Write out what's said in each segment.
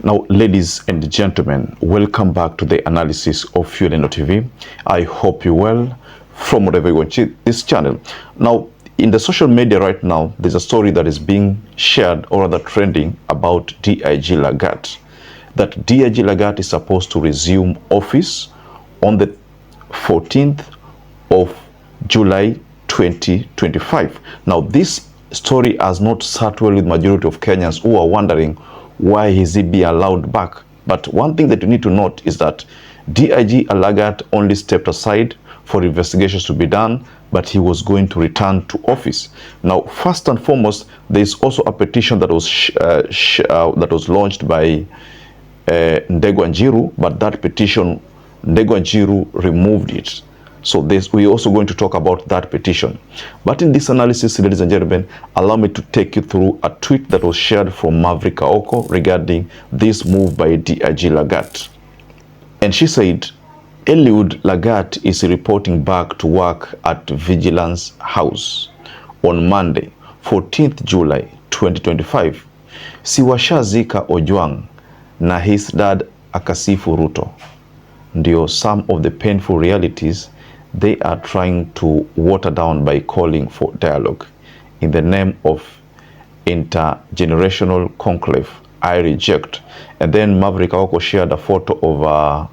Now, ladies and gentlemen, welcome back to the analysis of YOLENO TV. I hope you're well from wherever you watch this channel. Now, in the social media right now, there's a story that is being shared or rather trending about DIG Lagat. That DIG Lagat is supposed to resume office on the 14th of July 2025. Now, this story has not sat well with majority of Kenyans who are wondering why is he being allowed back. But one thing that you need to note is that DIG Lagat only stepped aside for investigations to be done, but he was going to return to office. Now, first and foremost, there is also a petition that was launched by Ndegwa Njiru, but that petition, Ndegwa Njiru removed it. So we're also going to talk about that petition. But in this analysis, ladies and gentlemen, allow me to take you through a tweet that was shared from Maverick Aoko regarding this move by DIG Lagat. And she said, Eliud Lagat is reporting back to work at Vigilance House on Monday, 14th July 2025. Siwashazika Ojwang na his dad akasifu RUTO. Ndio some of the painful realities they are trying to water down by calling for dialogue in the name of intergenerational conclave. I reject. And then Maverick Aoko shared a photo of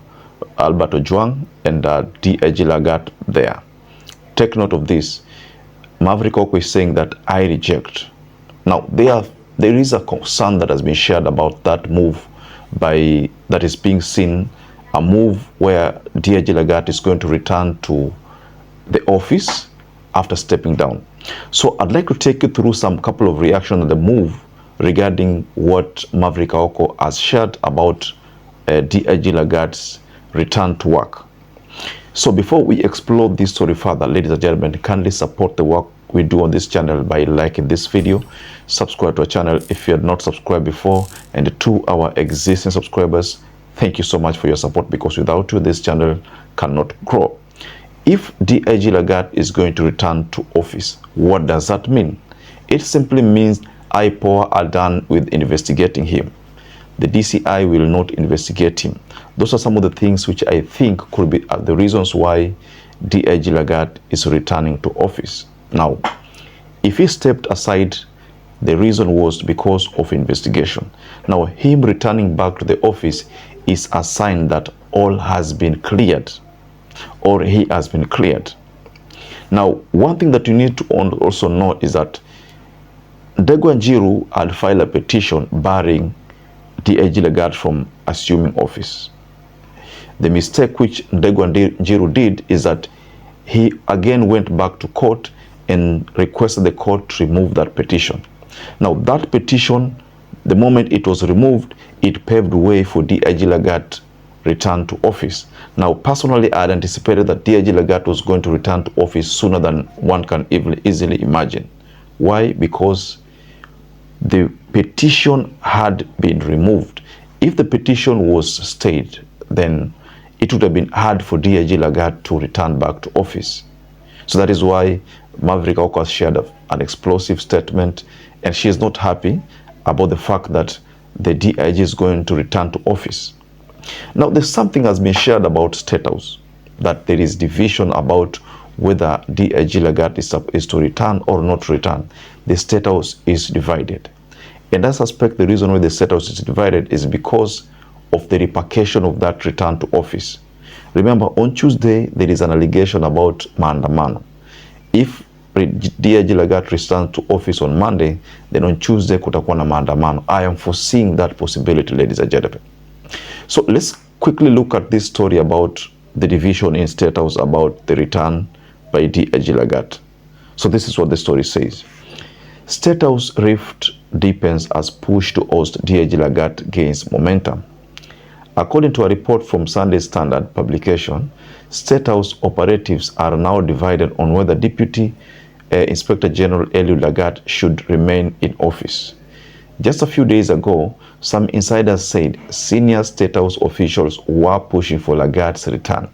Albert Ojwang and DIG Lagat there. Take note of this. Maverick Aoko is saying that I reject. Now, there is a concern that has been shared about that move that is being seen, a move where DIG Lagat is going to return to the office after stepping down. So I'd like to take you through some couple of reactions on the move regarding what Maverick Aoko has shared about DIG Lagat's return to work. So before we explore this story further, ladies and gentlemen, kindly support the work we do on this channel by liking this video, subscribe to our channel if you had not subscribed before, and to our existing subscribers, thank you so much for your support, because without you, this channel cannot grow. If DIG Lagat is going to return to office, what does that mean? It simply means IPOA are done with investigating him. The DCI will not investigate him. Those are some of the things which I think could be the reasons why DIG Lagat is returning to office. Now, if he stepped aside, the reason was because of investigation. Now, him returning back to the office is a sign that all has been cleared, or he has been cleared. Now, one thing that you need to also know is that Ndegwa Njiru had filed a petition barring DIG Lagat from assuming office. The mistake which Ndegwa Njiru did is that he again went back to court and requested the court to remove that petition. Now, that petition, the moment it was removed, it paved way for DIG Lagat return to office. Now, personally, I had anticipated that DIG Lagat was going to return to office sooner than one can easily imagine. Why? Because the petition had been removed. If the petition was stayed, then it would have been hard for DIG Lagat to return back to office. So that is why Maverick Aoko has shared an explosive statement, and she is not happy about the fact that the DIG is going to return to office. Now, there's something has been shared about State House, that there is division about whether DIG Lagat is to return or not return. The State House is divided. And I suspect the reason why the State House is divided is because of the repercussion of that return to office. Remember, on Tuesday, there is an allegation about maandamano. If DIG Lagat returns to office on Monday, then on Tuesday kutakuwa na maandamano. I am foreseeing that possibility, ladies and gentlemen. So let's quickly look at this story about the division in State House about the return by DIG Lagat. So this is what the story says. State House rift deepens as push to oust DIG Lagat gains momentum. According to a report from Sunday Standard publication, State House operatives are now divided on whether Deputy Inspector General Eliud Lagat should remain in office. Just a few days ago, some insiders said senior State House officials were pushing for Lagat's return.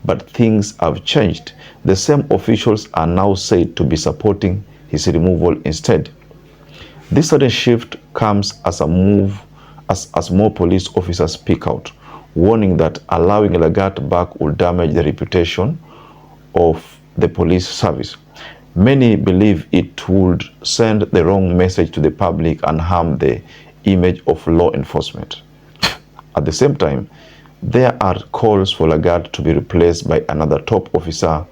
But things have changed. The same officials are now said to be supporting his removal instead. This sudden shift comes as as more police officers speak out, warning that allowing Lagat back will damage the reputation of the police service. Many believe it would send the wrong message to the public and harm the image of law enforcement. At the same time, there are calls for Lagat to be replaced by another top officer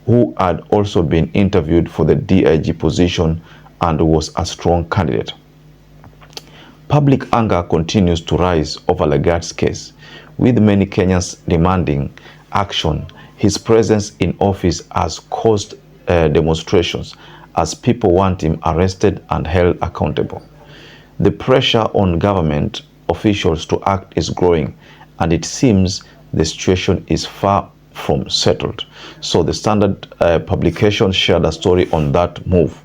who had also been interviewed for the DIG position and was a strong candidate. Public anger continues to rise over Lagat's case, with many Kenyans demanding action. His presence in office has caused demonstrations as people want him arrested and held accountable. The pressure on government officials to act is growing, and it seems the situation is far from settled. So the Standard publication shared a story on that move.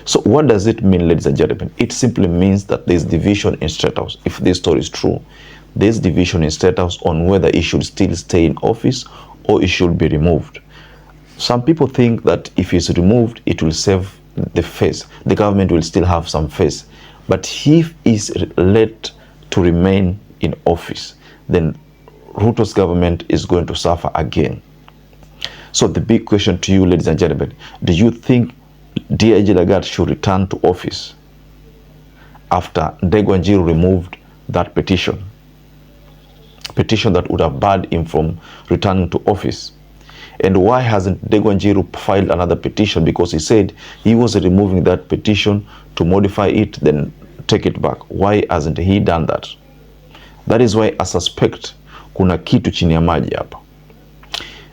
So what does it mean, ladies and gentlemen? It simply means that there's division in State House. If this story is true, there's division in State House on whether he should still stay in office or he should be removed. Some people think that if he's removed, it will save the face. The government will still have some face. But if he's let to remain in office, then Ruto's government is going to suffer again. So the big question to you, ladies and gentlemen, do you think DIG Lagat should return to office after Ndegwa removed that petition that would have barred him from returning to office? And why hasn't Ndegwa filed another petition? Because he said he was removing that petition to modify it, then take it back. Why hasn't he done that? That is why I suspect kuna kitu chini ya maji hapa.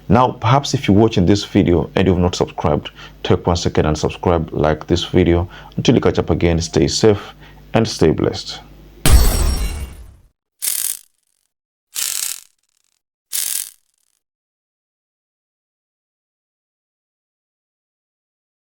Now, perhaps if you're watching this video and you've not subscribed, take 1 second and subscribe, like this video. Until you catch up again, stay safe and stay blessed.